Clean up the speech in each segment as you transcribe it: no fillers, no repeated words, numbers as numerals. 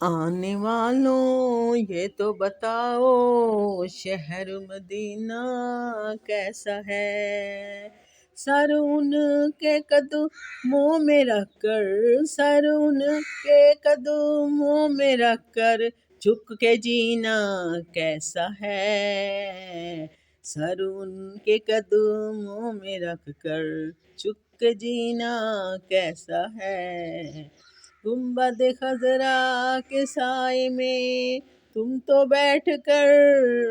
آنے والوں یہ تو بتاؤ شہر مدینہ کیسا ہے، سر ان کے قدموں میں رکھ کر، سر ان کے قدموں میں رکھ کر جھک کے جینا کیسا ہے، سر ان کے قدموں میں رکھ کر جھک کے جینا کیسا ہے، گنبد خضرا کے سائے میں تم تو بیٹھ کر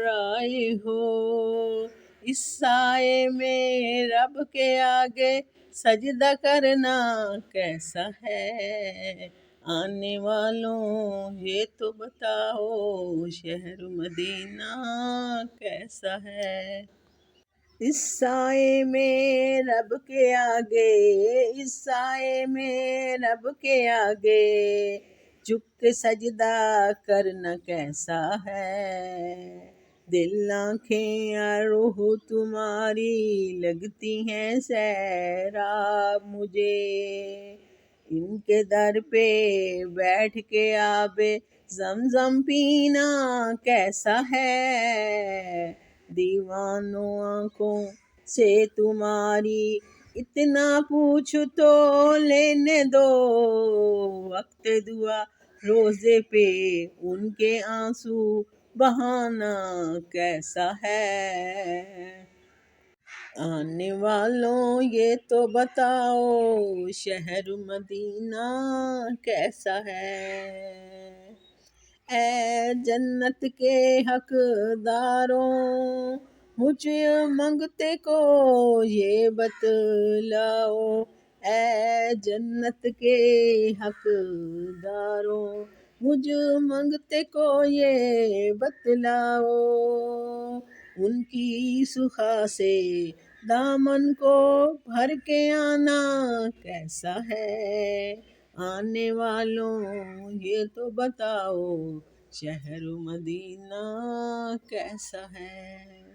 آئے ہو، اس سائے میں رب کے آگے سجدہ کرنا کیسا ہے، آنے والوں یہ تو بتاؤ شہر مدینہ کیسا ہے، اس سائے میں رب کے آگے، اس سائے میں رب کے آگے جھک کے سجدہ کرنا کیسا ہے، دل آنکھیں اور روح تمہاری لگتی ہیں سیراب مجھے، ان کے در پہ بیٹھ کے آب زمزم پینا کیسا ہے، دیوانوں آنکھوں سے تمہاری اتنا پوچھ تو لینے دو، وقت دعا روزے پہ ان کے آنسو بہانا کیسا ہے، آنے والوں یہ تو بتاؤ شہر مدینہ کیسا ہے، اے جنت کے حقداروں مجھ منگتے کو یہ بتلاؤ، اے جنت کے حقداروں مجھ منگتے کو یہ بتلاؤ، ان کی سخا سے دامن کو بھر کے آنا کیسا ہے، آنے والوں یہ تو بتاؤ شہر مدینہ کیسا ہے۔